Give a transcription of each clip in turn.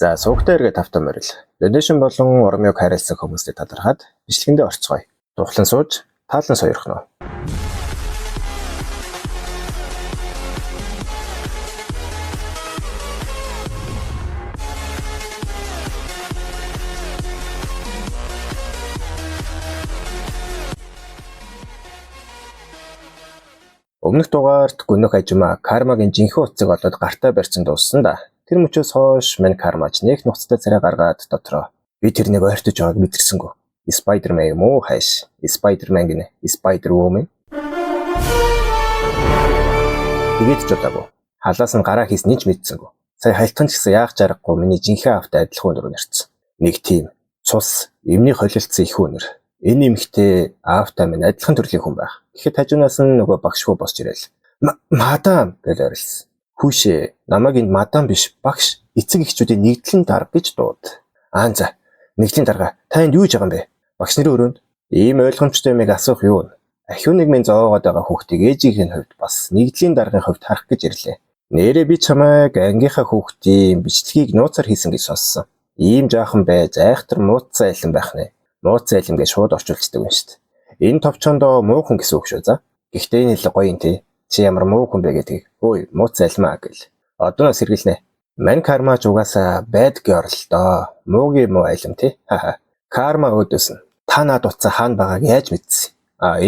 За суугтай эргээ тавтан морил. Donation болон урмыг хайрласан хүмүүстэй талархаад бичлэгэндээ орцгоё. Тухлан сууж, таалан сойрох нь. Өмнөх дугаарт гүнөх ажимаа кармагийн жинхэнэ утсыг олоод гартаа барьсан дууссан да. Тэр мөчөөс хойш мань кармач нэг нухацтай царай гаргаад дотроо. Би тэрнийг ойртож байгааг мэдэрсэнгүү. Spider-Man юм уу хайш? Spider-Man гинэ. Spider-Woman. Тэгээд ч удаагүй. Халаас нь гараа хийсний ч мэдсэнгүү. Сая хайлтхан ч гэсэн яах чаргагүй миний жинхэнэ автай адилхан өнөр нэрсэн. Нэг тийм цус, эмний холилдсон их өнөр. Энэ эмхтэй аавтай минь адилхан төрлийн хүн байх. Тэгэхэд хажуунаас нь нөгөө багшгүй босч ирээл. Мадам гэж орилсон. Хүүшээ, намайг энэ мадам биш, багш, эцэг эхчүүдийн нэгдлэн дарга гэж дууд. За, нэгдлийн дарга, та энд юу хийж байгаа юм бэ? Багш нарын өрөөнд ийм ойлгомжтой юмыг асуух юу вэ? Ахиу нэг минь зоогоод байгаа хүүхдийг ээжийн хувьд бас нэгдлийн даргын хувьд харах гэж ирлээ. Нэрээ би чамайг ангийнхаа хүүхдийн бичлэгийг нууцаар хийсэн гэж сонссон. Ийм жаахан байж айхтар мууцсан айлан байх нэ. Мууцсан айлан гэж шууд орчуулцдаг юм шүү дээ. Энэ товчондоо муу хүн гэсэн үг шүү за. Гэхдээ энэ л гоё юм тий. Чи ямар муу хүн бэ гэдгийг. Ой, мууцсан айлмаа гэл. Одоо нас сэргэлнэ. Мань кармач угаасаа bad girl доо. Муугийн муу айлм тий. Карма өдөөсөн. Та над утсаа хаана байгааг яаж мэдсэн?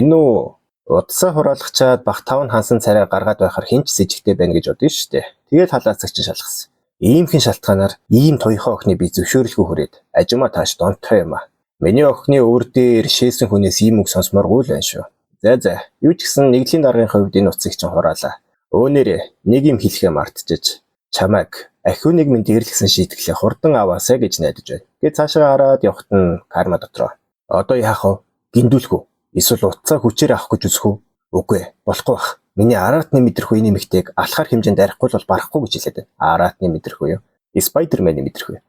Энэ үү? Утсаа хураалгачаад бах 5 хансан царай гаргаад байхаар хинч сэжигтэй байна гэж бодсон шүү дээ. Тэгээд халаацагч шалгасан. Иймхэн шалтгаанаар ийм туяхаа охины би зөвшөөрлгүй хүрээд ажимаа тааш донтой юм аа. Миний охины өвөр дээр шээсэн хүнээс ийм үг сонсмооргүй л байна шүү. За, юу ч гэсэн нэгдлийн даргын хувьд энэ утсыг чинь хураалаа. Өөнөрөө нэг юм хэлэхээ мартчихж чамайг ахиу нэг минь дээрлэгсэн шийтгэлээ хурдан аваасаа гэж найдаж байна. Тэгээд цаашаа хараад явахт нь карма дотроо. Одоо яах вэ? Гиндүүлэх үү? Эсвэл утсаа хүчээр авах гэж үзэх үү? Үгүй, болохгүй бах. Миний араатны мэдрэхүй энэ эмэгтэйг алхаар хэмжээнд арахгүй бол барахгүй гэж хэлээд байна. Араатны мэдрэхүй юу? Spider-Man-ийн мэдрэхүй.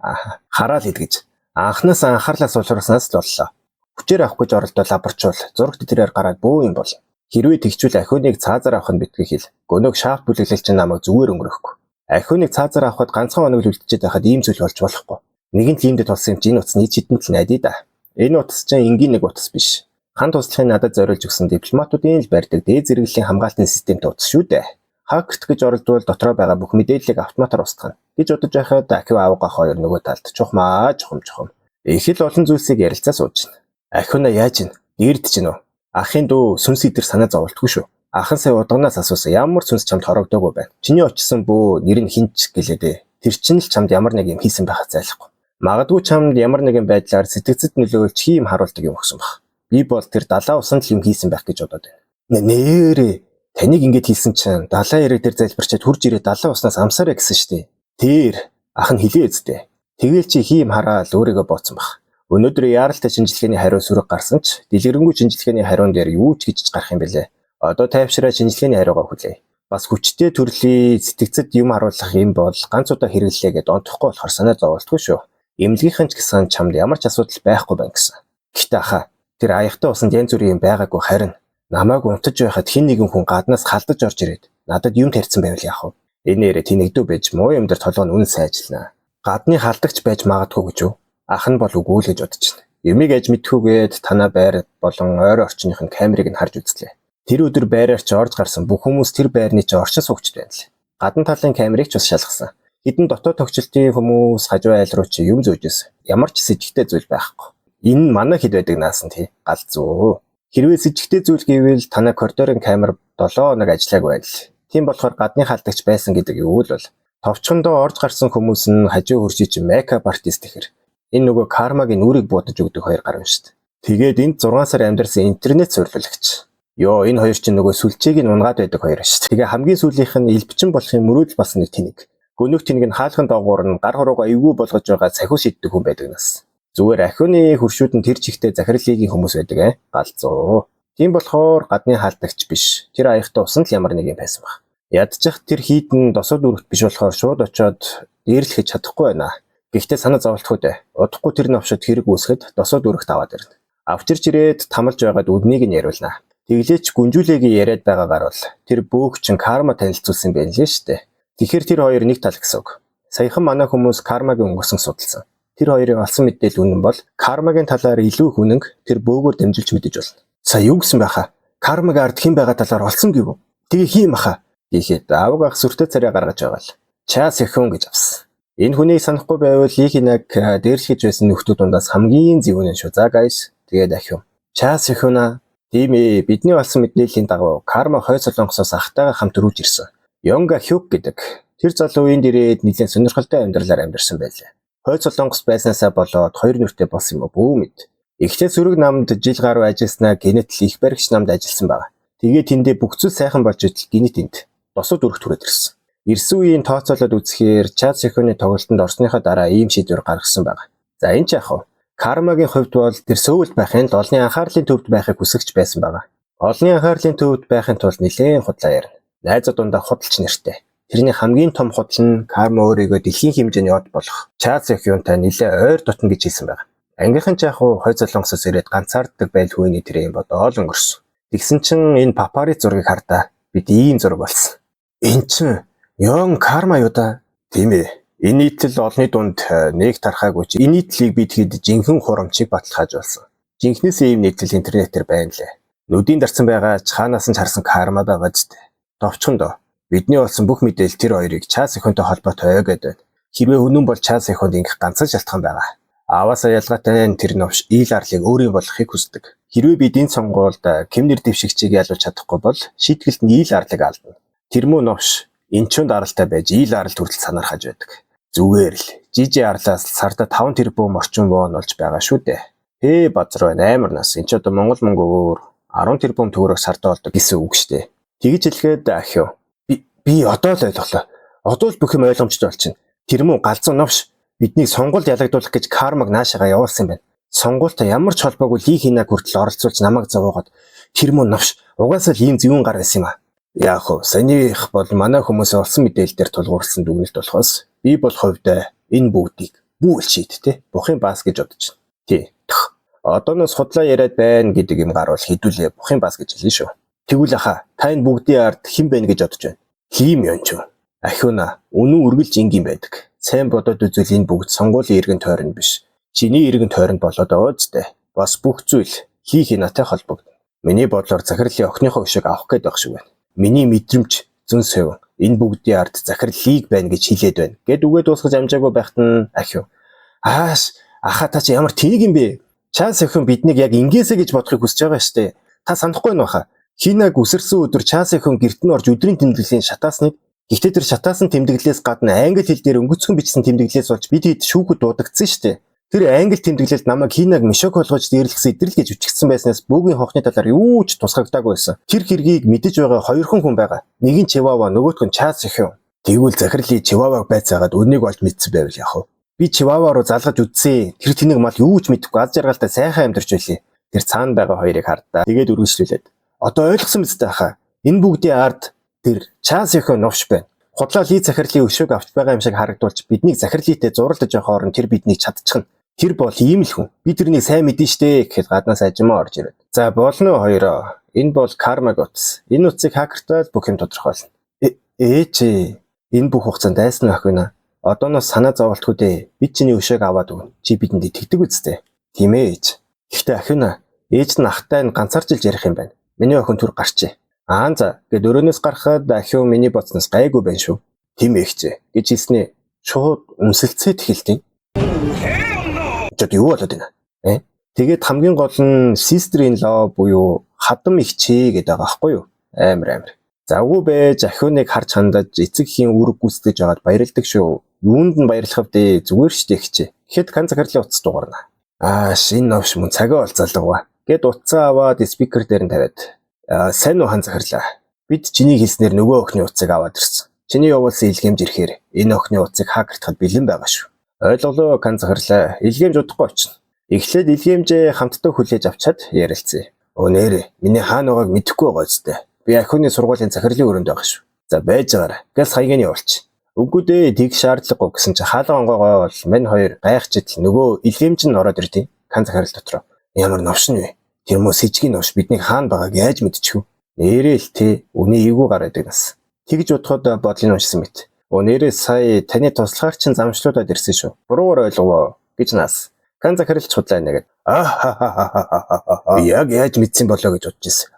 Хараал идгэж. Анхнаас анхаарлаас улирснаас л боллоо. Хүчээр авах гэж оролдоод лаборчвол зурагт тэрээр гараад бөө юм бол. Хэрвээ тэгчвэл ахиуныг цаазаар авах нь битгий хэл. Гөнөөг шафт бүлэглэлч намайг зүгээр өнгөрөхгүй. Ахиуныг цаазаар авахд ганцхан хоног л үлдчихэд байхад ийм зүйл болж болохгүй. Нэгэн лимдэд болсон юм чи энэ утасны чидэнд л найдаа да. Энэ утас чинь энгийн нэг утас биш. Хан туслахыг надад зориулж өгсөн дипломатуудын л барьдаг дээд зэрэглэлийн хамгаалтын системтэй утас шүү дээ. Хакт гэж оролдвол дотроо байгаа бүх мэдээллийг автоматар устгана гэж бодож байхад ахиу аавга хоёр нөгөө талд чухмаа чухам. Их л олон зүйлсийг ярилцаа сууж байна. Ахиуна яаж ин? Дээрд чинь үү? Ахын дүү сүнс идэр санаа зовлтгүй шүү. Ахан сая удагнаас асуусан ямар сүнс чамд хорогдоогүй байна. Чиний очсон бөө нэр нь хинч гэлээдээ. Тэр чинь л чамд ямар нэг юм хийсэн байхад зайлахгүй. Магадгүй чамд ямар нэгэн байдлаар сэтгцэд нөлөөлж хийм харуулдаг юм өгсөн баг. Би бол тэр далаа усанд л юм хийсэн байх гэж бодоод байна. Нээрээ таныг ингэж хийсэн чинь далаа яриг дээр залбирчаад хурж ирээ далаа уснаас амсаарэ гэсэн штэ. Тэр ах нь хилээ үстэ. Тэгээл чи хийм хараал өөрийгөө бооцсон баг. Өнөөдөр яаралтай шинжилгээний хариу сүрэг гарсан ч дэлгэрэнгүй шинжилгээний хариун дээр юу ч гэж гарах юм бэлээ. Одоо тайвшраа шинжилгээний хариугаа хүлээе. Бас хүчтэй төрлийн сэтгцэд юм харуулах юм бол ганц удаа хэрэглэлээ гэдээ онцохгүй болохоор санаа зовлтгүй шүү. Эмнэлгийнхэн ч гэсэн чамд ямар ч асуудал байхгүй байна гэсэн. Гэхдээ ахаа тэр аяхтай усанд янз бүрийн юм байгаагүй харин намайг унтаж байхад хин нэгэн хүн гаднаас халдаж орж ирээд надад юм тарьсан байвал яах вэ? Энэ нэрэ тэнэгдүү байж муу юм дээр толгой нь үнэн сайжлнаа. Гадны халдагч байж магадгүй гэж юу? Ах нь бол үгүй л гэж бодож байна. Юмыг аж мэдхүүгээд танаа байр болон ойр орчных нь камерыг нь харж үзлээ. Тэр өдөр байраар ч орж гарсан бүх хүмүүс тэр байрны ч орчин суугчд байна л. Гадна талын камерыг ч бас шалгасан. Хэдэн дотоод тогтчлтын хүмүүс хажуу айл руу чи юм зөөжсэн. Ямар ч сэжигтэй зүйл байхгүй. Энэ манай хэд байдаг наасан тий галзуу. Хэрвээ сэжигтэй зүйл гэвэл танаа коридорын камер 7 хоног ажиллаагүй байл. Тийм болохоор гадны халдагч байсан гэдэг юу л бол. Товчхондоо орж гарсан хүмүүс нь хажуу хөрший чи мейкап артист гэхэр. Энэ нөгөө кармагийн үрийг буудаж өгдөг хоёр гар юм шүү дээ. Тэгээд энд 6 сар амьдарсан интернет суурьлагч. Йоо энэ хоёр чинь нөгөө сүлжээг нь унгаад байдаг хоёр шүү дээ. Тэгээ хамгийн сүүлийнх нь элбчин болохын мөрөөдөл бас нэг тэнэг. Гөнөөх тэнэг нь хаалхан доогуур нь гар хороогаа эвгүй болгож байгаа цахиу шиддэг хүн байдаг нас. Зүгээр ахиуны хөршүүд нь тэр чигтээ захирлыгийн хүмүүс байдаг галзуу. Тийм болохоор гадны хаалдагч биш. Тэр аяхтай усан л ямар нэг юм байсан баг. Ядчих тэр хийдэн досод үргэлт биш болохоор шууд очиод дээрлэхэж чадахгүй байна. Гэхдээ санаа зовлтгүй дээ. Удахгүй тэр навшид хэрэг үүсгэд досод үргэлт аваад ирнэ. Авчирч ирээд тамалж байгаад үднийг нь яриулнаа. Тэглээч гүнжүүлээгийн яриад байгаагаар бол тэр бөөгчин карма танилцуулсан байх лээ штэ. Тэгэхээр тэр хоёр нэг тал гэсэн үг. Саяхан манай хүмүүс кармагийн өнгөрсөн судалсан. Тэр хоёрын олсон мэдээлэл үнэн бол кармагийн талаар илүү их үнэнг тэр бөөгөөр дэмжүүлж мэдэж болно. За юу гэсэн байхаа? Кармагийн ард хэн байгаа талаар олсон гэв. Тэгээ хийм баха. Гэхэд аав ах сүртэй царай гаргаж байгаа л. Чаас ихүн гэж авсан. Энэ хүнийг санахгүй байвал Лихинаг дээрлэж байсан нөхдүүд дундаас хамгийн зөвүүн шүү. За guys, тэгээд ахиу. Чаас ихүнаа. Тийм ээ, бидний олсон мэдээллийн дагуу карма хойд солонгосоос ахтайгаа хамт төрүүлж ирсэн. Йонга Хюк гэдэг тэр залуу энд ирээд нэлээд сонирхолтой амьдралаар амьдарсан байлаа. Хойд солонгос байснаасаа болоод хоёр нүртэй болсон юм бүү мэд. Эхлээд сөрөг намд жил гаруй ажилласнаа гинэт л их баригч намд ажилласан байна. Тэгээд тэндээ бүх зүйл сайхан болж ижил гинэт энд босод өргөх түрээд ирсэн. Ирсэн үеийн тооцоолоод үзэхээр Чад Сехоны тоглолтод орсныхаа дараа ийм шийдвэр гаргасан байна. За энэ ч яах вэ? Кармагийн хувьд бол тэр сөүлд байхын л олонний анхаарлын төвд байхыг хүсэж байсан байна. Олонний анхаарлын төвд байхын тулд нэлээд худлаа ярина. Найзууд дундаа худалч нэртэй. Тэрний хамгийн том худал нь карма өөрийгөө дэлхийн хэмжээний од болох Чад Сехонтай нэлээд ойр дотно гэж хэлсэн байна. Ангийнхан ч яг хойд солонгосоос ирээд ганцаарддаг байл хүйний тэр юм бодоол өнгөрсөн. Тэгсэн чинь энэ папарит зургийг хардаа бид ийм зураг болсон. Энд чинь Йон карма юу да? Тийм ээ. Энэ нийтлэл олонний дунд нэг тархаагүй чи энэ нийтлийг бид хэд жинхэнэ хурамчийг баталгааж болсон. Жинхнээсээ ийм нийтлэл интернетээр байна лээ. Нүдийн дарсан байгаа цаанаас нь харсан карма байгаа зү. Товчхон доо. Бидний болсон бүх мэдээлэл тэр хоёрыг Чаас Сехонтой холбоотой ойгээд байна. Хэрвээ үнэн бол Чаас Сехонд ингэх ганцхан шалтгаан байгаа. Аваасаа ялгаатай тэр новш ил арлыг өөрийн болохыг хүсдэг. Хэрвээ бид энэ сонгуульд кемнэр дэвшигчийг ялуулж чадахгүй бол шийтгэлд нь ил арлыг алдна. Тэр мөн новш энчүнд аралтай байж ил арал төрөл санаархаж байдаг. Зүгээр л жижи арлаас сарда 5 тэрбум орчим вон болж байгаа шүү дээ. Базар байна амар нас. Энд ч одоо Монгол мөнгөөр 10 тэрбум төгрөг сарда болдог гэсэн үг шүү дээ. Тэгж хэлгээд ахиу. Би одоо л ойлголоо. Одоо л бүх юм ойлгомжтой болчихно. Тэр мөн галзуу новш биднийг сонгуульд ялагдуулах гэж кармаг наашаага явуулсан байна. Сонгуультай ямар ч холбоогүй Лихинаг хүртэл оролцуулж намайг зовоогоод тэр мөн новш угаасаа л ийм зөвүүн гар байсан юм а. Яах вэ? Санийх бол манай хүмүүсээ олсон мэдээлэл дээр тулгуурсан дүгнэлт болохоос би бол хувьдаа энэ бүгдийг бүэл шийдтэй бухын баас гэж бодож байна. Тий. Одооноос худлаа яриад байна гэдэг юм гарвал хэдүүлээ бухын баас гэж хэлнэ шүү. Тэгвэл аха та энэ бүгдийн ард хэн байна гэж бодож байна? Хим юм ч юм. Ахиуна үнэн үргэлж ингийн байдаг. Сайн бодоод үзвэл энэ бүгд сонгуулийн иргэн тойрон биш. Чиний иргэн тойронд болоод байгаа зү. Бас бүх зүйл Лихинатай холбогдно. Миний бодлоор захирлын охиныхоо өшөөг авах гээд байх шиг байна. Миний мэдрэмж зөн сэв энэ бүгдийн ард захирлыг байна гэж хэлээд байна. Гэт үгээ дуусгаж амжаагүй байхад нь ахиу. Аха та чи ямар тийг юм бэ? Чаас өхөн биднийг яг ингээсэ гэж бодохыг хүсэж байгаа штэ. Та санахгүй байна баха. Хинаг үсэрсэн өдөр Чаас өхөн гэрт нь орж өдрийн тэмдэглэлийн шатаасныг гэхдээ тэр шатаасан тэмдэглэлээс гадна англи хэл дээр өнгөцгөн бичсэн тэмдэглэлээс болж бид хэд шүүхэд дуудагдсан штэ. Тэр англи тэмдэглэлд намайг Хинаг мишок болгож дээрлэхсэн идрэл гэж үчигдсэн байснаас бөөгийн хонхны талаар юу ч тусгагдаагүй байсан. Тэр хэргийг мэдэж байгаа хоёрхан хүн байгаа. Нэг нь Чивава, нөгөөх нь Чаас өхөн. Тэгвэл захирлын Чиваваг байцаагаад өнийг олж мэдсэн байвал яах вэ? Би Чивава руу залгаж үдсэн. Тэр тэнэг мал юу ч мэдэхгүй аз жаргалтай сайхан амьдарч байлээ. Тэр цаана байгаа хоёрыг хардаа. Тэгээд үргэлжлүүлээд. Одоо ойлгосон биз дээ хаа. Энэ бүгдийн ард тэр Чаас өхөн новш байна. Худлаа Ли захирлын өшөөг авч байгаа юм шиг харагдуулж биднийг захирлийтэй зурлаж явах орон тэр биднийг чадчихна. Тэр бол ийм л хүн. Би тэрнийг сайн мэдэн штэ гэхэд гаднаас ажимаа орж ирээд. За болно хоёроо. Энэ бол кармаг утас. Энэ утсыг хакертаад бүх юм тодорхойлно. Чи энэ бүх хугацаанд дайсан ах байна. Одооноос санаа зовлтгүй дээ. Би чиний өшөөг аваад өгнө. Чи бидэнд итгэдэг үстэй. Тийм ээ ээж. Гэхдээ ах байна. Ээж нь ахтай нь ганцаарчилж ярих юм байна. Миний охин түр гарчээ. За гэд өрөөнөөс гарахад ахиу миний боцноос гайгүй байна шүү. Тийм ээ гэж хэлснээ. Шууд өмсөлцөөд хэлтий. Чод юу болоод байна? Тэгээд хамгийн гол нь sister in law буюу хадам ихчээ гэдэг байгаа байхгүй юу? Амар. Завгүй байж ахиуныг харж хандаж эцэгхийн үүрэг гүйцэтгэж байгаад баярлдаг шүү. Юунд нь баярлах вэ? Зүгээр штэ ихчээ. Тэгэхэд кан захирлын утас дугаарна. Шинэ новш мөн цагаа олзаалгаа. Гэд утсаа аваад спикер дээр нь тавиад. Сайн уу хан захирлаа. Бид чиний хэлснээр нөгөө охины утсыг аваад ирсэн. Чиний явуулсан илгээмж ирэхээр энэ охины утсыг хакертахад бэлэн байгаа шүү. Ойлголоо кан захирлаа. Илгээмж удахгүй очно. Эхлээд илгээмжээ хамтдаа хүлээж авчаад ярилцъя. Нэрэ миний хаана байгааг мэдэхгүй байгаа зү. Би ахиуны сургуулийн захирлын өрөөнд байгаа шүү. За байж байгаарай. Газ хаягийн явуулч. Үгүй дээ тэг шаардлагагүй гэсэн чи хаалга онгоогоо бол мань хоёр гайхчихэд нөгөө илгээмж нь ороод иртий. Кан захирал дотроо. Ямар новшин вэ? Тэр мө сэжгийн новш бидний хаана байгааг яаж мэдчихв? Нэрэл тий үний эвгүй гараад нас. Тэгж бодоход бодлын уншсан мэт. Өнөөдөр сая таны туслахаар чинь замшлуудад ирсэн шүү. Буруугаар ойлгов гэж нас. Ганц захирал чудлаа нэгэд. Яг яаж мэдсэн болоо гэж бодож ирсэн.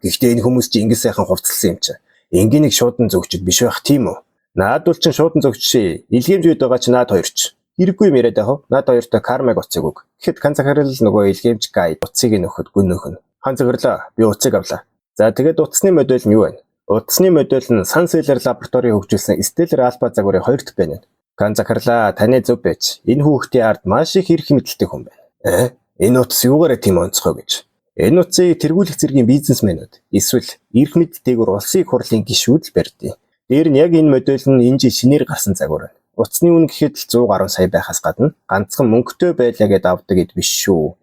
Гэхдээ энэ хүмүүс чи ингэ сайхан хувцалсан юм чи. Энгинийг шуудан зөвчөд биш байх тийм үү? Наадвал чин шуудан зөвчшээ. Илгээмж үйд байгаа чи наад хоёр ч. Хэрэггүй юм яриад яах вэ? Наад хоёртой кармаг уцыг өг. Тэгэхэд ганц захирал нөгөө илгээмж гайд уцыг нөхөд гүн нөхөн. Хан захирлаа би уцыг авлаа. За тэгээд утасны модель нь юу вэ? Утасны модель нь Sun-Seller лабораторийн хөгжүүлсэн Stellar Alpha загварын 2 дахь байна. Ганц захирлаа таны зөв байж. Энэ хүүхдийн ард маш их эрх мэдэлтэй хүн байна. Энэ утас юугаараа тийм онцгой гэж. Энэ утсыг тэргүүлэх зэргийн бизнесмэнүүд эсвэл эрх мэдэлтэйгээр улсын их хурлын гишүүд л барьдیں۔ Дээр нь яг энэ модель нь энэ жил шинээр гарсан загвар байна. Утасны үн гэхэд л 100 гаруй сая байхаас гадна ганцхан мөнгөтэй байлаа гэд авдаг гэд биш шүү.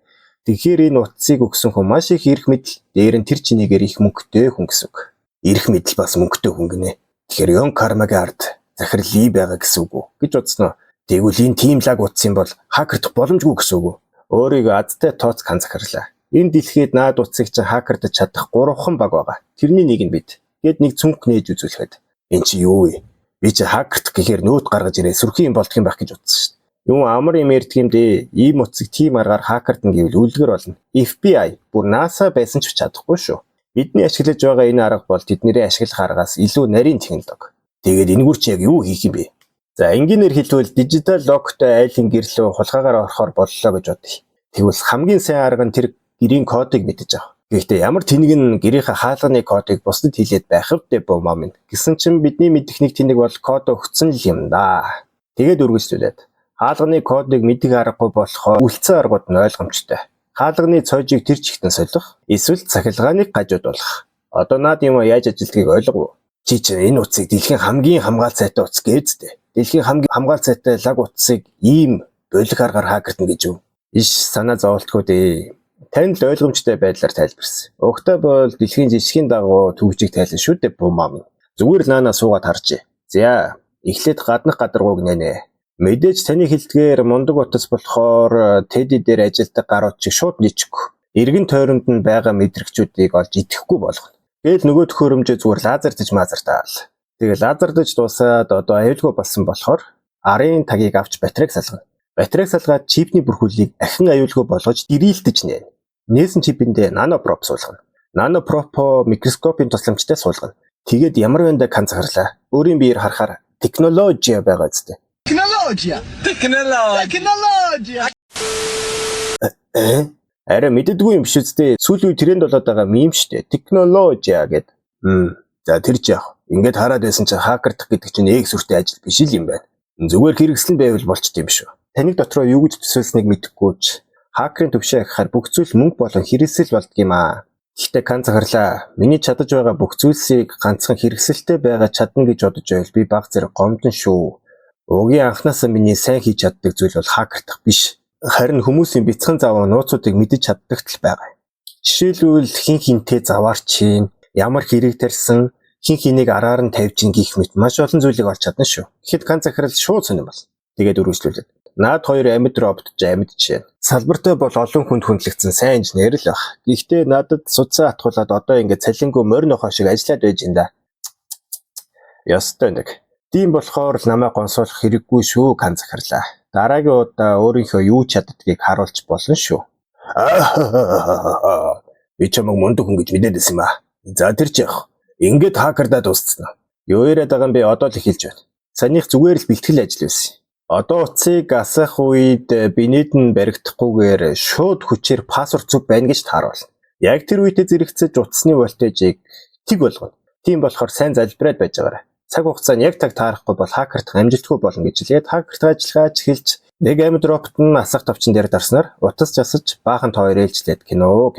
Тэгэхээр энэ утсыг өгсөн хүн маш их эрх мэдэл, дээр нь тэр чинийгээр их мөнгөтэй хүн гэсэн үг. Эрх мэдэл бас мөнгөтэй хүн гинэ. Тэгэхээр Yon Karmaгийн ард захирал ий байгаа гэсэн үг үү гэж бодсноо. Тэгвэл энэ тим лаг утсан бол хакердах боломжгүй гэсэн үг үү? Өөрийгөө азтай тооц хан захирлаа. Энэ дэлхийд наад утсыг чинь хакердаж чадах 3хан баг байгаа. Тэрний нэг нь бид. Гэт нэг цүнх нээж үзүүлэхэд энэ чи юу вэ? Би чи хакерт гэхээр нөөд гаргаж ирээ сүрхэн юм болдго юм байх гэж утсан шүү дээ. Юм амар юм ярьдаг юм дээ. Ийм утсыг тийм аргаар хакердэн гэвэл үлгэр болно. FBI бүр NASA байсан ч чадахгүй шүү. Бидний ашиглаж байгаа энэ арга бол тэдний ашиглах аргаас илүү нарийн технологи. Тэгээд энэгээр чи яг юу хийх юм бэ? За энгийнээр хэлбэл дижитал логтой айлын гэрлөө хулгайгаар орохоор боллоо гэж бодъё. Тэгвэл хамгийн сайн арга нь тэр гэрийн кодыг мэдэж авах. Гэхдээ ямар тэнэг нь гэрийнхээ хаалганы кодыг бусдад хэлээд байх вдэ боо мам гэсэн чинь бидний мэдэх нэг тэнэг бол код өгсөн л юм да. Тэгээд үргэлжлүүлээд хаалганы кодыг мэдэх аргагүй болохоор үлдсэн аргууд нь ойлгомжтой. Хаалганы цоожийг тэр чигтэн солих, эсвэл цахилгааныг гажуудуулах. Одоо наад юм яаж ажилтгийг ойлгов. Чи чинь энэ утсыг дэлхийн хамгийн хамгаалцайтай утас гээдтэй. Дэлхийн хамгийн хамгаалцайтай лаг утсыг ийм болих аргаар хакердэн гэж юу? Иш санаа зовлтгүй дээ. Танд л ойлгомжтой байдлаар тайлбарсан. Угтаа бол дэлхийн жишгийн дагуу төгжийг тайлсан шүү дээ буу мам. Зүгээр л наанаа суугаад харжээ. За, эхлээд гаднах гадаргууг нэнэ. Мэдээж таны хэлдгээр мундаг утас болохоор Teddy дээр ажилдаг гарууд чи шууд нийчихгүй. Иргэн тойронд нь байгаа мэдрэгчүүдийг олж идэхгүй болгоно. Тэгэл нөгөө төхөөрөмжөө зүгээр лазертаж мазартаал. Тэгээ лазертаж дуусаад одоо аюулгүй болсон болохоор арын тагийг авч батарейг салгана. Батарейг салгаад чипний бүрхүүлийг ахин аюулгүй болгож дирилдэж нээн. Нээсэн чипэндээ нанопроп суулгана. Нанопропо микроскопын тусламжтай суулгана. Тэгээд ямар вэндэ канцарлаа. Өөрийн биеэр харахаар технологи байгаа зү. Технологи. Арай мэддэггүй юм биш үстэй. Сүүлийн үе тренд болоод байгаа мим штэ. Технологи гэд. За тэр ч яах. Ингээд хараад байсан чинь хакердах гэдэг чинь нэг сүртэй ажил биш л юм байна. Зүгээр хэрэгслэн байвал болчт юм шүү. Таныг дотроо юу гэж төсөөлснийг мэдэхгүй ч хакерын төвшөө ахихаар бүх зүйл мөнгө болон хэрэгсэл болдго юм аа. Гэхдээ кан захарлаа. Миний чадаж байгаа бүх зүйлсийг ганцхан хэрэгсэлтэй байгаа чадна гэж бодож байвал би баг зэрэг гомдон шүү. Угийн анхнаасаа миний сайн хийж чаддаг зүйл бол хакердах биш. Харин хүмүүсийн бяцхан заваа нууцуудыг мэдэж чаддагт л байгаа. Жишээлбэл хин хинтээ заваар чинь ямар хэрэг тарьсан хин хэнийг араар нь тавьж ин гих мэт маш олон зүйлийг олж чадна шүү. Тэгэхэд кан захирал шууд сонирм бас. Тэгээд үргэлжлүүлээд. Наад хоёр амьд роботч амьд жишээ. Салбартай бол олон хүнд хүндлэгдсэн сайн инженер л баг. Гэхдээ надад судсан атгуулаад одоо ингээд цалингүй морин охоо шиг ажиллаад байж энэ да. Ястай нэг. Тийм болохоор л намайг гонсоолох хэрэггүй шүү кан захирлаа. Дараагийн удаа өөрийнхөө юу чаддгийг харуулж болно шүү. Би чамайг мундаг хүн гэж мэдээд байсан юм аа. За тэр ч яах. Ингээд хакердаа дууссан. Юу яриад байгаа юм бэ одоо л хэлж байна. Санийх зүгээр л бэлтгэл ажил байсан. Одоо утсыг асах үед бинэд нь баригдахгүйгээр шууд хүчээр пассворд зүг байна гэж тааруулна. Яг тэр үедээ зэрэгцэж утасны вольтежийг тэг болгоно. Тийм болохоор сайн залбираад байж байгаарай. Цаг хугацаанд яг таг таарахгүй бол хакерт амжилтгүй болно гэж хэлээд хакерт ажиллаж эхэлж нэг амьд робот нь асах товчон дээр дарснаар утас засаж баахан тоор ээлжлээд кино.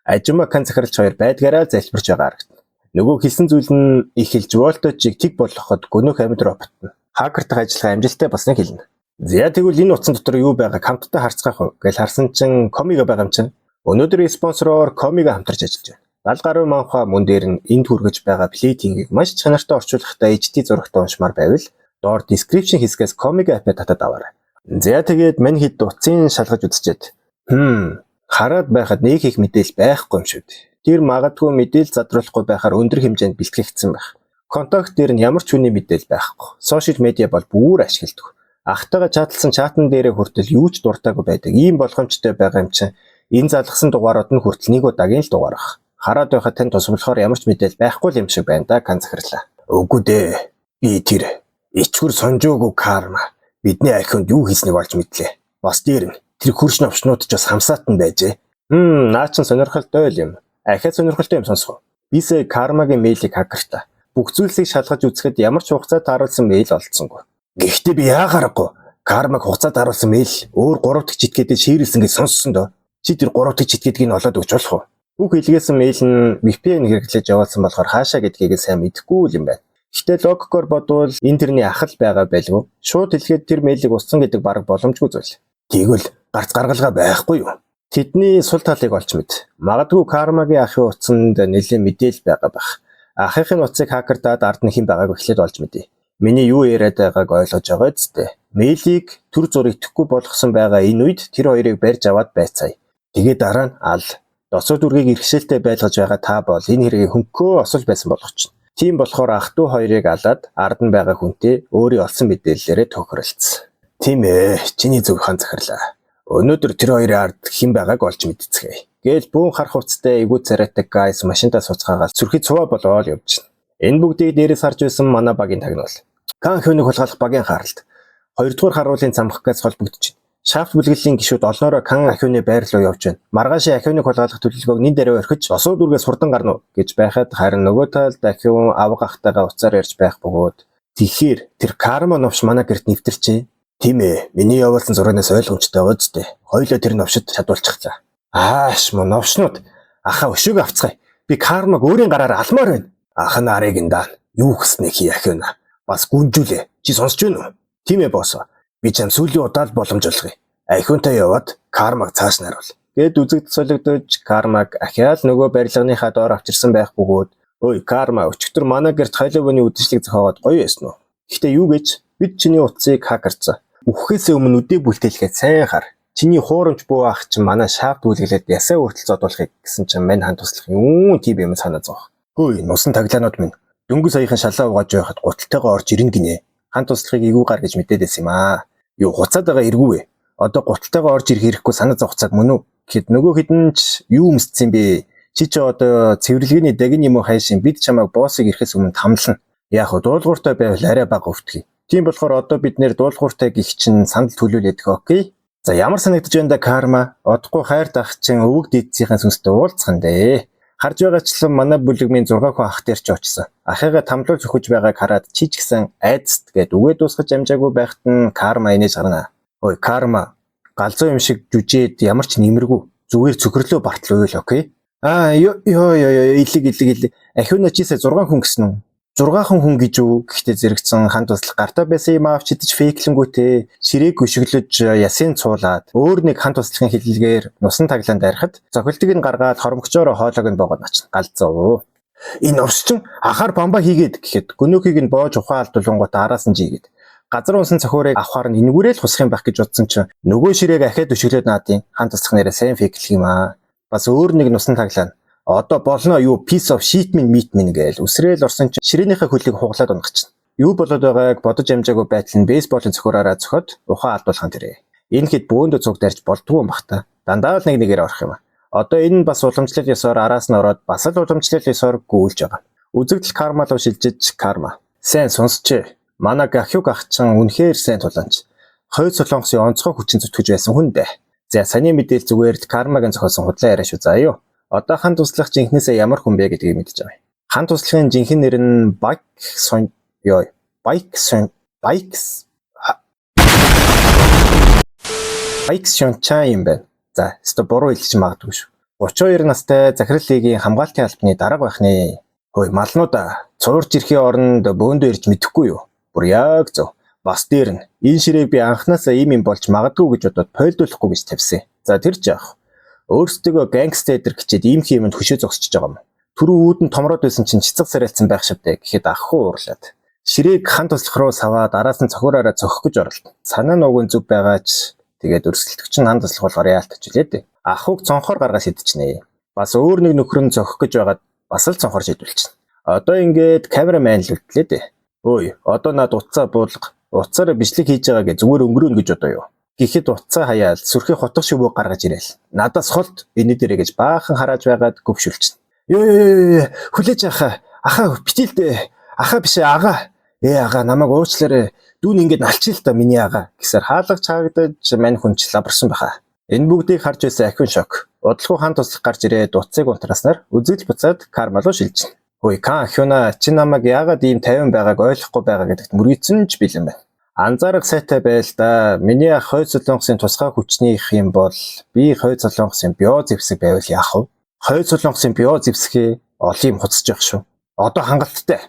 Ажимаа кан захирлч хоёр байдгаараа залбирч байгаа харагдана. Нөгөө хэлсэн зүйл нь их хэлж вольтежийг тэг болгоход гөнөх амьд робот нь хакертах ажиллагаа амжилттай болсныг хэлнэ. За тэгвэл энэ утсан дотор юу байгаа хамтдаа харцгаах уу гэж харсан чинь Комига байгаа юм чинь. Өнөөдрийн спонсороор Комига хамтарч ажиллаж байна. 70 гаруй манхаа мөн дээр нь энд хүргэж байгаа плейтингийг маш чанартай орчуулахдаа HD зурагтай уншмаар байвал доор description хэсгээс Комига апп татаад аваарай. За тэгээд мань хэд утсын шалгаж үзчихэд. Хараад байхад нэг их мэдээлэл байхгүй юм шүү дээ. Тэр магадгүй мэдээлэл задруулахгүй байхаар өндөр хэмжээнд бэлтгэгдсэн байх. Контакт дээр нь ямар ч хүний мэдээлэл байхгүй. Сошиал медиа бол бүр ашигладаг. Ахтайгаа чатлсан чатан дээрээ хүртэл юу ч дуртаагүй байдаг. Ийм болгоомжтой байгаа юм чинь энэ залгасан дугаарууд нь хүртэл нэг удаагийн л дугаар ах. Хараад байхад тань тусмарлахаар ямар ч мэдээлэл байхгүй юм шиг байна да, Кан захирлаа. Үгүй дээ. Би тэр ичгүр сонжоогүй карма. Бидний ахинд юу хийснийг олж мэдлээ. Бас дээр нь тэр хөрш новчнууд ч бас хамсаатан байжээ. Наа чин сонирхолтой юм. Ахиад сонирхолтой юм сонсгоо. Бисээ кармагийн мэйлийг хакертаа. Бүх зүйлсийг шалгаж үзэхэд ямар ч хугацаанд харуулсан мэйл олдсонгүй. Гэхдээ би яагарахгүй кармаг хугацаанд харуулсан мэйл өөр 3 дахь читгээдээ шиирэлсэн гэж сонссон доо. Чи тэр 3 дахь читгээдгийг нь олоод өгч болох уу? Бүх илгээсэн мэйл нь VPN хэрэглэж явуулсан болохоор хаашаа гэдгийг сайн мэдэхгүй юм байна. Гэхдээ логикоор бодвол энэ тэрний ахал байгаа байлгүй. Шууд хэлгээд тэр мэйлийг устсан гэдэг бараг боломжгүй зүйл. Тэгвэл гарц гаргалгаа байхгүй юу? Тэдний сул талыг олж мэд. Магадгүй кармагийн ахын утсанд нэлээд мэдээлэл байгаа байх. Ахын утсыг хакердаад ард нь хэн байгааг эхлээд олж мэдээ. Миний юу яриад байгааг ойлгож байгаа зү. Мэйлийг төр зур итгэхгүй болгосон байгаа энэ үед тэр хоёрыг барьж аваад байцаая. Тэгээд дараа нь ал доцоо дүргийг иргэшээлтэй байлгаж байгаа та бол энэ хэргийг хөнгөө осол байсан болгочихно. Тийм болохоор ах トゥ хоёрыг алаад ард нь байгаа хүнтэй өөрийн олсон мэдээллээрээ тохиролцсон. Тийм ээ, чиний зөв хан захирлаа. Өнөөдөр тэр хоёрын ард хэн байгааг олж мэдцгээе. Гээл бүүн харах хувцастай эвгүй царайтай гайс машинтаа суцгаагаад сүрхий цуваа болоод явж байна. Энэ бүгдийг дээрээс харж байсан манай багийн тагнуул. Кан хөвнийг хулгайлах багийн харалт. 2 дугаар харуулын замхгаас холбогдож байна. Шафт бүлэглэлийн гишүүд олноороо Кан ахиуны байр руу явж байна. Маргаашийн ахиуныг хулгайлах төлөвлөгөөг нин дээрээ орхиж осоо дүргээс хурдан гарна уу гэж байхад харин нөгөө талд ахиун авга ахтайгаа уцаар ярьж байх бөгөөд тэгэхээр тэр карма новш манай гэрт нэвтэрчээ. Тийм ээ, миний явуулсан зурагнаас ойлгомжтой байгаа зү. Хоёлоо тэр новшид чадуулчихлаа. Ааш мөн новшнууд аха өшөөг авцгаая. Би кармаг өөрийн гараар алмаар байна. Ах нь арыг энэ юу гэснээ хий ахиуна. Бас гүнжүүлээ. Чи сонсч байна уу? Тийм ээ босс. Би чам сүүлийн удаа л боломж олгоё. Ахиунтай яваад кармаг цааш наруул. Гэд үзэгдэл солигдож кармаг ахиал нөгөө барилганыхаа доор авчирсан байх бөгөөд ой карма өчигдөр манай гэрт Халлоуины үдшилийг зохиогоод гоё байсан уу? Гэхдээ юу гэж бид чиний утсыг хакерцсан. Үхэхээс өмнө үдээ бүлтээлгээд сайн хар. Чиний хуурамч буу ах чинь манай шафт бүлгэлээд ясаа хүртэл зодуулахыг гэсэн чинь мань хан туслах юм тийм юм санаа зовх. Хөөе нусан таглаанууд минь дөнгөж саяхан шалаа угааж байхад гуталтайгаа орж ирнэ гинэ. Хан туслахыг эвгүй гар гэж мэдээдсэн юм аа. Юу хуцаад байгаа эргүү вэ? Одоо гуталтайгаа орж ирэх хэрэггүй санаа зовх цаг мөн үү? Гэхэд нөгөө хідэн ч юу өмсцэн бэ? Чи ч одоо цэвэрлэгээний дагин юм уу хайшин бид чамайг боссыг ирэхээс өмнө тамлана. Яг хөө дуулууртай байвал арай бага өвтгий. Тийм болохоор одоо бид нэр дуулууртай гих чинь сандал төлөөлөдөх окей. За ямар санагдаж байна да карма? Одохгүй хайр дах чинь өвөг дээдсийнхээ сүнстэй уулзах нь дээ. Харж байгаачлан манай бүлэгмийн 6 хүн ах дээр ч очсон. Ахыгаа тамлуулж өгч байгааг хараад чи ч гэсэн айдст гэд үгээ дуусгаж амжаагүй байхад нь карма инээж гарна. Ой карма галзуу юм шиг жүжээд ямар ч нэмэргүй зүгээр цөхрлөө бартлуу л окей. Илэг. Ахиуна чисээ 6 хүн гэсэн үү? 6 хүн гэж үү? Гэхдээ зэрэгцэн ханд туслах гартаа байсан юм авч идэж фейклэнгүүтээ ширээг гүшиглэж ясын цуулаад өөр нэг ханд туслахын хэллэгээр нусан таглаанд арихад зохилтыг нь гаргаад хоромгчоор хоолойг нь боогод очно. Галзуу. Энэ овсчин ахаар бамба хийгээд гэхэд гөнөөхийг нь боож ухаан алдуулангууд араас нь жигээд газар унсан цохиурыг авахаар нь энэгүүрээ л хусах юм байх гэж бодсон чинь нөгөө ширээг ахиад өшөглөөд наадын ханд туслах нэрээ сайн фейклэх юм аа. Бас өөр нэг нусан таглаан. Одоо болно юу piece of shit meat гээл үсрээл орсон чинь ширээнийхээ хөлийг хуглаад унгачна. Юу болоод байгааг бодож амжаагүй байтал нь бейсболын цохиураараа зөхөд ухаан алдуулах нь тэрэ. Энэ хэд бөөндө цуг дарж болдгоо юм бах та. Дандаа л нэгээр орох юм. Одоо энэ нь бас уламжлал ёсоор араас нь ороод бас л уламжлал ёсоор гүйлж байгаа. Үзэгдэл карма руу шилжиж карма. Сайн сонсч. Манай гахюг ахчин үнэхээр сайн тулаанч. Хойд солонгосын онцгой хүчин зүтгэж байсан хүн дээ. За саний мэдээл зүгээр л кармагийн зохиосон худлаа яриа шүү заа юу. Одоо хан туслах жинхнээсээ ямар хүн бэ гэдгийг мэдэж байгаа. Хан туслахын жинхэнэ нэр нь Байкс Шончаа юм байна. За, өстө буруу хэлж магадгүй шүү. 32 настай захирал лигийн хамгаалтын албаны дарга байх нэ. Хөөе, малнуудаа цуурж ирэхийн оронд бөөндөө ирж мэдэхгүй юу? Бүр яг зөв. Бас дээр нь энэ ширээг би анханасаа ийм юм болж магадгүй гэж бодоод пойлдуулахгүй гэж тавьсан. За, тэр ч яах. Өөрсдөө гангстер гэчээд ийм хэмэнд хөшөө зогсчихж байгаа юм. Түрүү үүдэн томроод байсан чинь цэцэг сарайлцсан байх шивдэ гэхэд ахгүй уурлаад. Ширээг хан туслах руу саваад араас нь цохиураараа цохих гэж оролдсон. Санаа нуугийн зүв байгаач тэгээд өрсөлдөгч нь хан туслах болохоор яалтч үлээ дээ. Ахуг цонхоор гаргаж идчихнэ. Бас өөр нэг нөхөр нь зохих гэж байгаад бас л цонхоор шийдвэлчихнэ. Одоо ингээд камерамен л үлдлээ дээ. Өөй, одоо над утсаа буулга. Утсаараа бичлэг хийж байгаа гэж зүгээр өнгөрөөнө гэж одоо юу? Гэхэд утсаа хаяал сүрхий хотго шивөө гаргаж ирээл. Надаас холд энэ дээрээ гэж баахан харааж байгаад гөвшүүлчихнэ. Ёо, хүлээж ахаа битэлдэ. Ахаа биш агаа. Агаа намайг уучлаарай. Дүүн ингээд налчих л та миний агаа гэсээр хаалгач хаагдаж мань хүнч лаварсан байхаа. Энэ бүгдийг харж байсан ахин шок. Удалгүй хан туслах гарч ирээд утсыг унтраснаар үзэл буцаад карма руу шилжинэ. Ой Кан ахиуна чи намайг яагаад ийм 50 байгааг ойлгохгүй байгаа гэдэгт мөрийцэн ч бэлэн байна. Анзаарах сайтай байл да. Миний ах хойд солонгосын тусгай хүчнийх юм бол би хойд солонгосын био зэвсэг байвал яах вэ? Хойд солонгосын био зэвсгээ олон юм хуцаж явах шүү. Одоо хангалттай.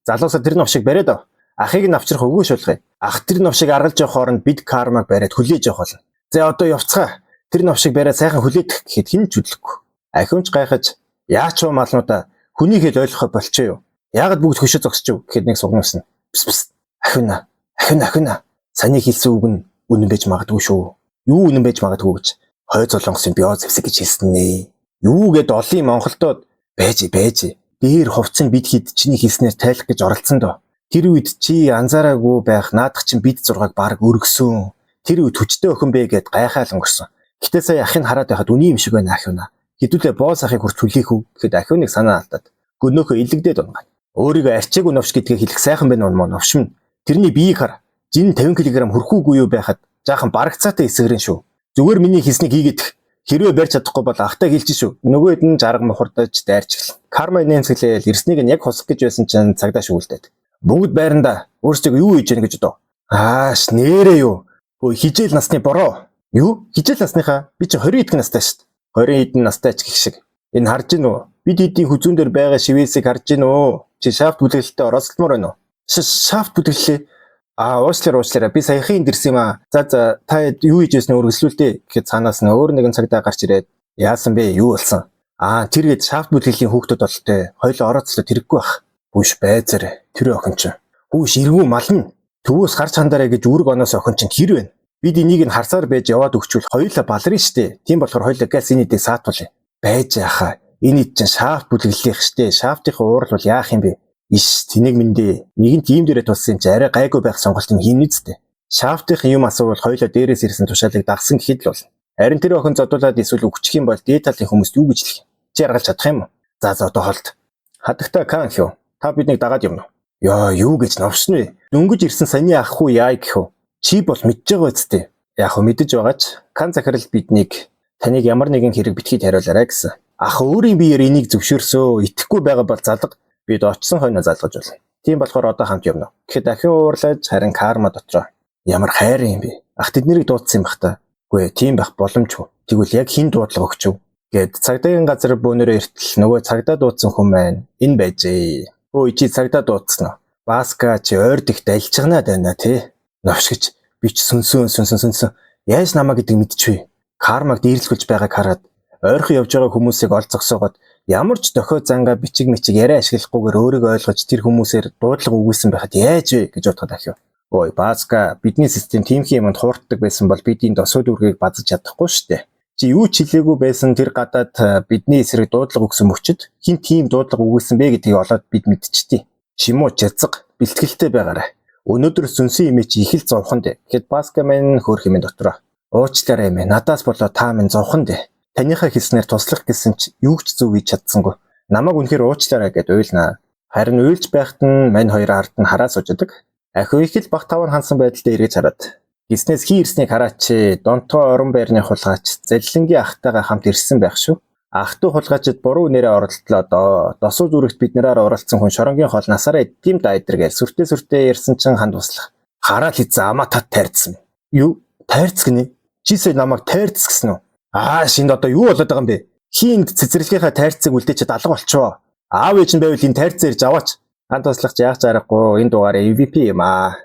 Залуусаа тэр новшиг бариад ав. Ахыг нь авчрах үгүй шулгая. Ах тэр новшиг аргалж явах хооронд бид кармаг бариад хүлээж явах болно. За одоо явцгаа. Тэр новшиг бариад сайхан хүлээх гэхэд хэн ч хөдлөхгүй. Ахиунч гайхаж яач вэ малнуудаа хүний хэл ойлгохой болчихё юу? Яагаад бүгд хөшөө зогсчих вэ гэхэд нэг сугнавсан. Пс. Ахиуна. Саний хэлсэн үг нь үнэн байж магадгүй шүү. Юу үнэн байж магадгүй гэж хойд солонгосын био зэвсэг гэж хэлсэн нэ. Юу гэд олон Монголдод байж. Дээр хувцсан бид хэд чиний хэлснээр тайлах гэж оролцсон доо. Тэр үед чи анзаараагүй байх наадах чин бид зургааг баг өргөсөн. Тэр үед хүчтэй өхөн бэ гэд гайхаал өнгөрсөн. Гэтэ сая ахыг хараад байхад үний юм шиг байна ахиуна. Хэдүүлээ боос ахыг хүрч хүлээх үү гэхэд ахиуныг санаа алдаад гөнөөхөө илэгдээд унгана. Өөрийгөө арчаагүй новш гэдгээ хэлэх сайхан байна уу новш минь. Тэрний биеийг хар. Жин 50 кг хүрхүүгүй юу байхад жаахан барагцаатай эсгэрэн шүү. Зүгээр миний хийснийг хийгээд хэрвээ барьж чадахгүй бол ахтай хэлж шүү. Нөгөөд нь жарга мохордож дайрч эхэлнэ. Карма нэмсгэлээл эрснийг нь яг хосох гэж байсан чинь цагдаа шүүлдээд. Бүгд байранда өөрсдөө юу хийж яах гэж бодоо. Ааш нэрээ юу. Хөө хижээл насны бороо. Юу? Хижээл насныхаа би чи 20 эдэн настай шүү. 20 эдэн настай ч гэх шиг. Энэ харж гин үү? Бид эдийн хүзүүн дээр байгаа шивээсийг харж гин үү? Чи шафт бүлэглэлтэй оролцолмоор байна уу? Шафт бүлэглэлээ. Уучлаарай. Би саяхан энд ирсэн юм аа. За та юу хийж яснаа өргөжлүүлдэ гэхэд цаанаас нь өөр нэгэн цагдаа гарч ирээд яасан бэ? Юу болсон? Тэргээд шафт бүлэглэлийн хүүхдүүд болтой. Хоёлоо орооцлоо тэрэггүй бах. Бүш байзар. Тэр охин чинь. Хүүш иргүү мална. Төвөөс гарч хандараа гэж үүрэг оноос охин чинь хэр вэ? Бид энийг нь харсаар байж яваад өгчвөл хоёулаа баларна штэ. Тийм болохоор хоёулаа газ энэ идэ саатуулъя. Байж яхаа. Энэ ид чинь шафт бүлэглэлийнх штэ. Шафтынхаа уурал бол яах юм бэ? Иш тэнэг мэндэ. Нэгэнт ийм дээрээ тулсан чи арай гайгүй байх сонголтын хийнэ зү. Шафтынхын юм асуувал хоёулаа дээрээс ирсэн тушаалыг дагсан гэхэд л бол. Харин тэр охин зодуулаад эсвэл өгчих юм бол дээд талын хүмүүст юу гэж хэлэх? Чи аргалж чадах юм уу? За одоо холд. Хадагта Кан хөө. Та биднийг дагаад явна уу? Яа юу гэж новшин вэ? Дөнгөж ирсэн саяны ах хүү яа гэх вэ? Чи бол мэдж байгаа үстэй. Яг хөө мэдэж байгаач Кан захирал биднийг таныг ямар нэгэн хэрэг битгий хариулаарай гэсэн. Ах өөрийн биеэр энийг зөвшөөрсөө итгэхгүй байгаа бол залга бид очсон хойно залгаж болно. Тийм болохоор одоо хамт явна. Гэхэд дахин уурлаж харин карма дотроо. Ямар хайр юм бэ? Ах тэднийг дуудсан юм бах та. Үгүй ээ, тийм байх боломжгүй. Тэгвэл яг хин дуудлага өгч юу? Гэд цагдаагийн газар бөөнөрөө эртэл нөгөө цагдаа дуудсан хүн маань энэ байжээ. Өө чи цагдаа дуудсан уу? Баска чи ойр дихт альчгнаад байна тий. Новш гэж би ч сүнсэн. Яаж намаа гэдэг мэдчихвэ. Кармаг дээрлүүлж байгааг хараад ойрхон явж байгаа хүмүүсийг олзогсоогоод ямар ч дохио зангаа бичиг яриа ашиглахгүйгээр өөрийгөө ойлгож тэр хүмүүсээр дуудлага өгүүлсэн байхад яаж вэ гэж бодоход ахив. Ой Баска бидний систем тиймхий юмд хуурддаг байсан бол бидний досууд үргийг базаж чадахгүй штэ. Чи юу ч хэлээгүй байсан тэр гадаад бидний эсрэг дуудлага өгсөн мөчөд хин тийм дуудлага өгүүлсэн бэ гэдгийг олоод бид мэдчихтий. Шимүү чязга бэлтгэлтэй байгаарай. Өнөөдөр сүнсэн имэ чи их л зовхон дээ. Гэхэд Баска маань хөөх юм дотроо. Уучлаарай эмээ надаас болоо та минь зовхон дээ. Таныхаа хэлснээр туслах гэсэн ч юу ч зөв хийж чадсангүй. Намайг үнэхээр уучлаарай гэд уйлнаа. Харин уйлж байхад нь мань хоёр ард нь хараа суудаг. Ахиу их л бах таван хансан байдалтай эргэж хараад. Гиснээс хий ирснийг хараач. Донтгой орон байрны хулгайч Заллингийн ахтайгаа хамт ирсэн байх шүү. Ахтуу хулгайчид буруу нэрээ оролдлоо. Досуу зүрэгт биднэрээр оролцсон хүн шоронгийн хоол насаараа эдгийм дайдэргээл сүртэй ярьсан чин ханд туслах. Хараа л эзэн амаа тат тайрцсан. Юу? Тайрц гинэ? Чисээ намайг тайрц гэсэн үү? Шинд одоо юу болоод байгаа юм бэ? Хинд цэцэрлэгийнхаа тайрцыг үлдээчихэд алга болчихоо. Аав ээж нь байвал энэ тайрц ирж аваач. Ханд туслагч яах зарахгүй энэ дугаар MVP юм аа.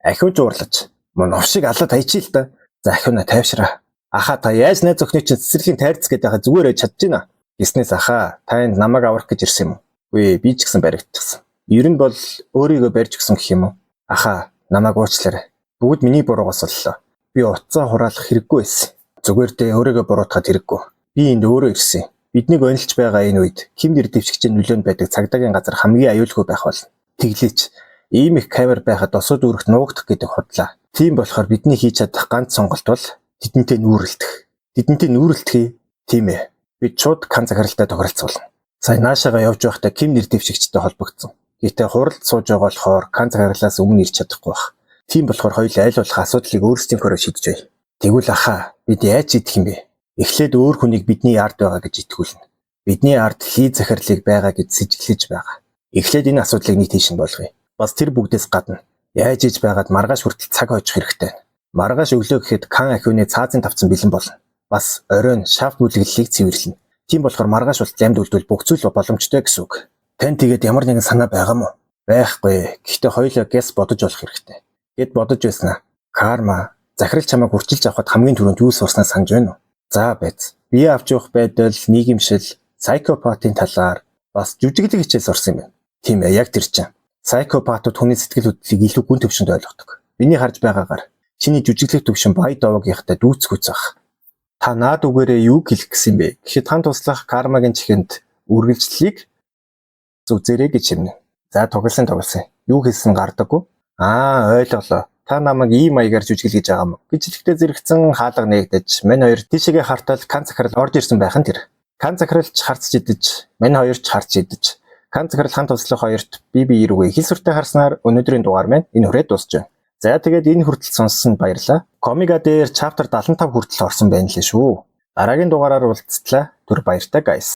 Ахиуж уурлаж. Мөн овшиг алаад хайчил та. За ахиуна тайвшраа. Аха та яаж найз өхний чинь цэцэрлэгийн тайрц гэдэг хаа зүгээр чадж байна. Гиснээс аха та энд намайг аврах гэж ирсэн юм уу? Үгүй би ч гэсэн баригдчихсан. Ер нь бол өөрийгөө барьж өгсөн гэх юм уу? Аха намайг уучлаарай. Бүгд миний буруугаас боллоо. Би утсаа хураалах хэрэггүй байсан. Зүгээр дээ өөрийгөө буруутгаад хэрэггүй. Би энд өөрөө ирсэн. Биднийг онилж байгаа энэ үед Ким нэр дэвшигчийн нөлөөнд байдаг цагдаагийн газар хамгийн аюулгүй байх болно. Тэглээч ийм их камер байхад осод үүрэгт нуугдах гэдэг худлаа. Тийм болохоор бидний хийж чадах ганц сонголт бол тэдэнтэй нүүрэлдэх. Тэдэнтэй нүүрэлдэхий. Тийм ээ. Бид шууд кан захиралтай тохиролцуулна. Сая наашаага явж байхдаа Ким нэр дэвшигчтэй холбогдсон. Гэтэ хуралд сууж байгаа болохоор кан захирлаас өмнө ирж чадахгүй байх. Тийм болохоор хоёул аль болох асуудлыг өөрсдийнхөө шийдэжээ. Тэгвэл ахаа бид яаж шийдэх юм бэ? Эхлээд өөр хүнийг бидний ард байгаа гэж итгүүлнэ. Бидний ард хий захирлыг байгаа гэж сэжиглэж байгаа. Эхлээд энэ асуудлыг нэг тийш нь болгоё. Бас тэр бүгдээс гадна яаж иж байгаад маргааш хүртэл цаг хойчих хэрэгтэй. Маргааш өглөө гэхэд кан ахиуны цаазын тавцан бэлэн болно. Бас оройн шафт бүлэглэлийг цэвэрлэнэ. Тийм болохоор маргааш бол лямд үлдвэл бүх зүйл боломжтой гэсэн үг. Тань тэгээд ямар нэгэн санаа байгаа мó? Байхгүй. Гэхдээ хоёулаа гэс бодож болох хэрэгтэй. Гэд бодож байснаа. Карма захирал чамайг хүрчилж авахд хамгийн түрүүнд юу сурснаа санаж байна уу? За байц. Бие авч явах байдал, нийгэмшил, психопатын талаар бас жүжиглэг хичээл сурсан юм байна. Тийм ээ, яг тэр чинь. Психопатууд хүний сэтгэл хөдлөлийг илүү гүн төвшөнд ойлгодог. Миний харж байгаагаар чиний жүжиглэг төвшин бая довогийнхтай дүүцгүүц байх. Та наад үгээрээ юу хэлэх гэсэн бэ? Гэхэд хан туслах кармагийн чихэнд үргэлжлэлийг зүзэрэй гэж хэмнэ. За тоглосон. Юу хэлсэн гардаггүй? Ойлголоо. Та намайг ийм маягаар жүжиглэж байгаа юм. Бичлэгтээ зэрэгцэн хаалга нээгдэж, мань хоёр тийшээгээ хартал кан захирал орж ирсэн байх нь тэр. Кан захиралч харцж идэж, мань хоёр ч харж идэж. Кан захирал хан туслах хоёрт бие рүүгээ хил сүртэй харснаар өнөөдрийн дугаар маань энэ хүрээд дуусж байна. За тэгээд энэ хүртэл сонссонд баярлалаа. Комига дээр chapter 75 хүртэл орсон байна лээ шүү. Дараагийн дугаараар уулзтлаа. Түр баяртай guys.